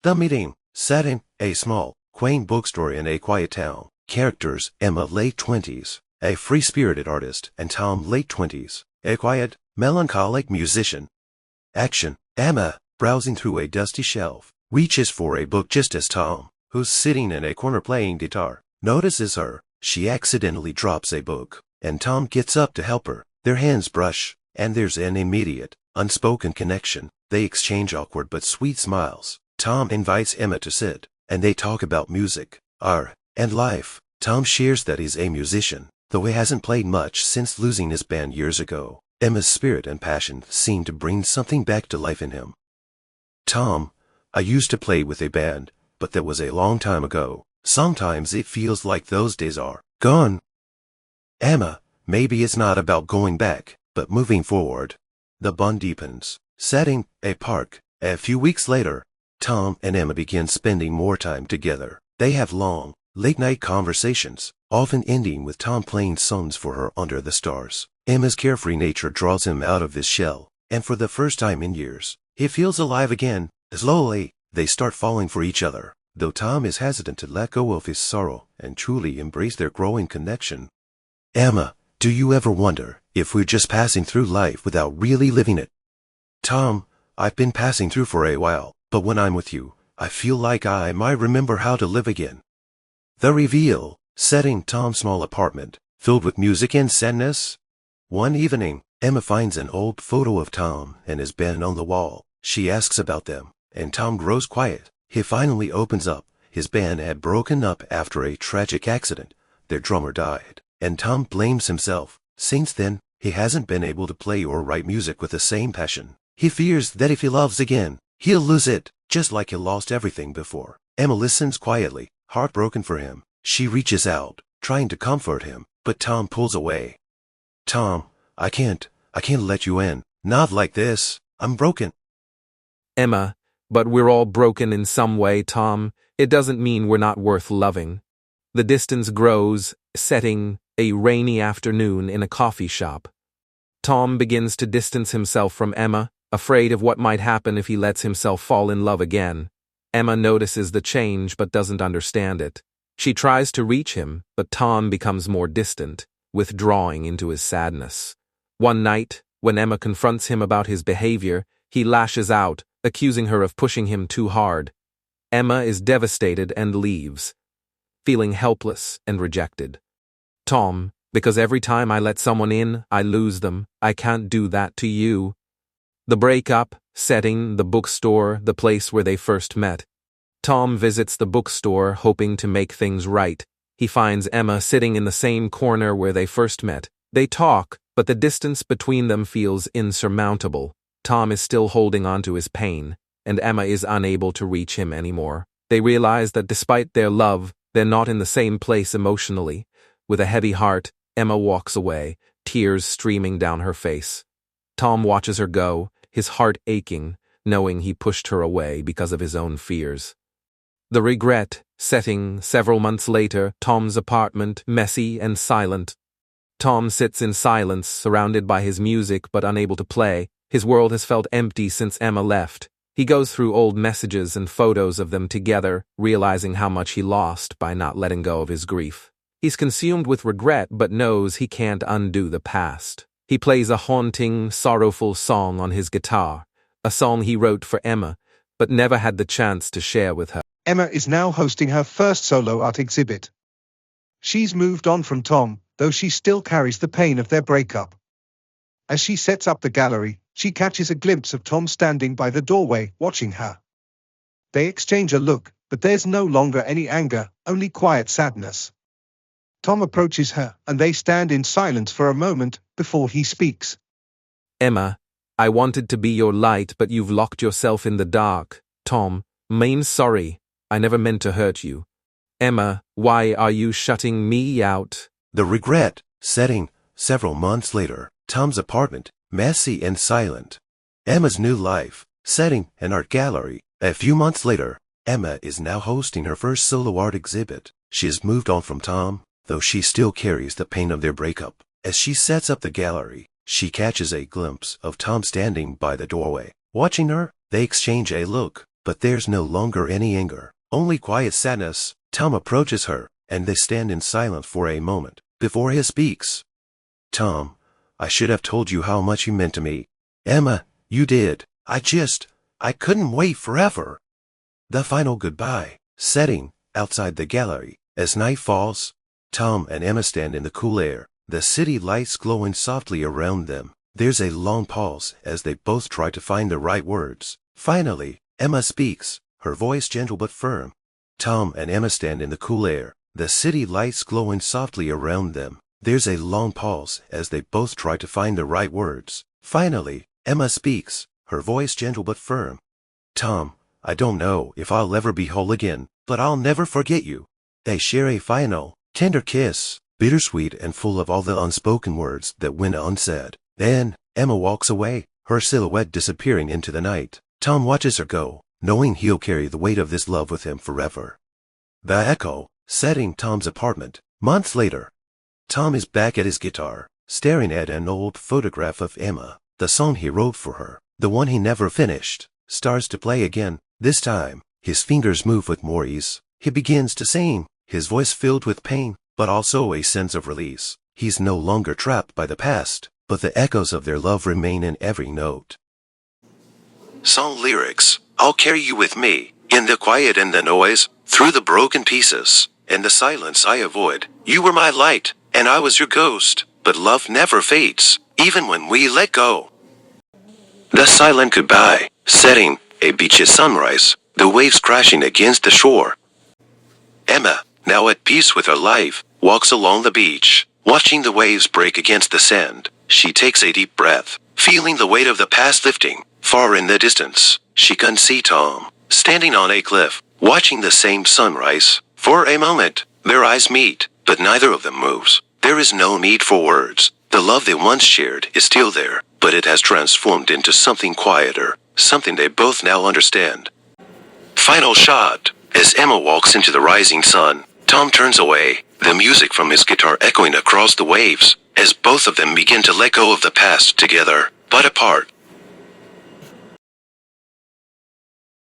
The meeting, set in a small, quaint bookstore in a quiet town. Characters: Emma, late 20s, a free-spirited artist, and Tom, late 20s, a quiet, melancholic musician. Action: Emma, browsing through a dusty shelf, reaches for a book just as Tom, who's sitting in a corner playing guitar, notices her. She accidentally drops a book, and Tom gets up to help her. Their hands brush, and there's an immediate, unspoken connection. They exchange awkward but sweet smiles. Tom invites Emma to sit, and they talk about music, art, and life. Tom shares that he's a musician, though he hasn't played much since losing his band years ago. Emma's spirit and passion seem to bring something back to life in him. Tom: I used to play with a band, but that was a long time ago. Sometimes it feels like those days are gone. Emma: maybe it's not about going back, but moving forward. The bond deepens. Setting: a park. A few weeks later, Tom and Emma begin spending more time together. They have long, late-night conversations, often ending with Tom playing songs for her under the stars. Emma's carefree nature draws him out of his shell, and for the first time in years, he feels alive again. Slowly, they start falling for each other, though Tom is hesitant to let go of his sorrow and truly embrace their growing connection. Emma: do you ever wonder if we're just passing through life without really living it? Tom: I've been passing through for a while, but when I'm with you, I feel like I might remember how to live again. The reveal. Setting: Tom's small apartment, filled with music and sadness. One evening, Emma finds an old photo of Tom and his band on the wall. She asks about them, and Tom grows quiet. He finally opens up. His band had broken up after a tragic accident. Their drummer died, and Tom blames himself. Since then, he hasn't been able to play or write music with the same passion. He fears that if he loves again, he'll lose it, just like he lost everything before. Emma listens quietly, heartbroken for him. She reaches out, trying to comfort him, but Tom pulls away. Tom: I can't let you in. Not like this. I'm broken. Emma: but we're all broken in some way, Tom. It doesn't mean we're not worth loving. The distance grows. Setting: a rainy afternoon in a coffee shop. Tom begins to distance himself from Emma, afraid of what might happen if he lets himself fall in love again. Emma notices the change but doesn't understand it. She tries to reach him, but Tom becomes more distant, withdrawing into his sadness. One night, when Emma confronts him about his behavior, he lashes out, accusing her of pushing him too hard. Emma is devastated and leaves, feeling helpless and rejected. Tom: because every time I let someone in, I lose them. I can't do that to you. The breakup. Setting: the bookstore, the place where they first met. Tom visits the bookstore, hoping to make things right. He finds Emma sitting in the same corner where they first met. They talk, but the distance between them feels insurmountable. Tom is still holding on to his pain, and Emma is unable to reach him anymore. They realize that despite their love, they're not in the same place emotionally. With a heavy heart, Emma walks away, tears streaming down her face. Tom watches her go, his heart aching, knowing he pushed her away because of his own fears. The regret. Setting: several months later, Tom's apartment, messy and silent. Tom sits in silence, surrounded by his music but unable to play. His world has felt empty since Emma left. He goes through old messages and photos of them together, realizing how much he lost by not letting go of his grief. He's consumed with regret but knows he can't undo the past. He plays a haunting, sorrowful song on his guitar, a song he wrote for Emma, but never had the chance to share with her. Emma is now hosting her first solo art exhibit. She's moved on from Tom, though she still carries the pain of their breakup. As she sets up the gallery, she catches a glimpse of Tom standing by the doorway, watching her. They exchange a look, but there's no longer any anger, only quiet sadness. Tom approaches her, and they stand in silence for a moment, before he speaks. Emma: I wanted to be your light, but you've locked yourself in the dark. Tom: I'm sorry. I never meant to hurt you. Emma: why are you shutting me out? The regret. Setting: several months later, Tom's apartment, messy and silent. Emma's new life. Setting: an art gallery. A few months later, Emma is now hosting her first solo art exhibit. She has moved on from Tom, though she still carries the pain of their breakup. As she sets up the gallery, she catches a glimpse of Tom standing by the doorway. Watching her, they exchange a look, but there's no longer any anger, only quiet sadness. Tom approaches her, and they stand in silence for a moment, before he speaks. Tom, I should have told you how much you meant to me. Emma, you did. I couldn't wait forever. The final goodbye, setting, outside the gallery, as night falls. Tom and Emma stand in the cool air, the city lights glowing softly around them. There's a long pause as they both try to find the right words. Finally, Emma speaks, her voice gentle but firm. Tom and Emma stand in the cool air, the city lights glowing softly around them. There's a long pause as they both try to find the right words. Finally, Emma speaks, her voice gentle but firm. Tom, I don't know if I'll ever be whole again, but I'll never forget you. They share a final, tender kiss, bittersweet and full of all the unspoken words that went unsaid. Then, Emma walks away, her silhouette disappearing into the night. Tom watches her go, knowing he'll carry the weight of this love with him forever. The Echo, setting Tom's apartment. Months later, Tom is back at his guitar, staring at an old photograph of Emma. The song he wrote for her, the one he never finished, starts to play again. This time, his fingers move with more ease. He begins to sing, his voice filled with pain, but also a sense of release. He's no longer trapped by the past, but the echoes of their love remain in every note. Song lyrics: I'll carry you with me, in the quiet and the noise, through the broken pieces, and the silence I avoid. You were my light, and I was your ghost, but love never fades, even when we let go. The silent goodbye, setting, a beach's sunrise, the waves crashing against the shore. Emma, now at peace with her life, walks along the beach, watching the waves break against the sand. She takes a deep breath, feeling the weight of the past lifting. Far in the distance, she can see Tom, standing on a cliff, watching the same sunrise. For a moment, their eyes meet, but neither of them moves. There is no need for words. The love they once shared is still there, but it has transformed into something quieter, something they both now understand. Final shot. As Emma walks into the rising sun, Tom turns away, the music from his guitar echoing across the waves, as both of them begin to let go of the past together, but apart.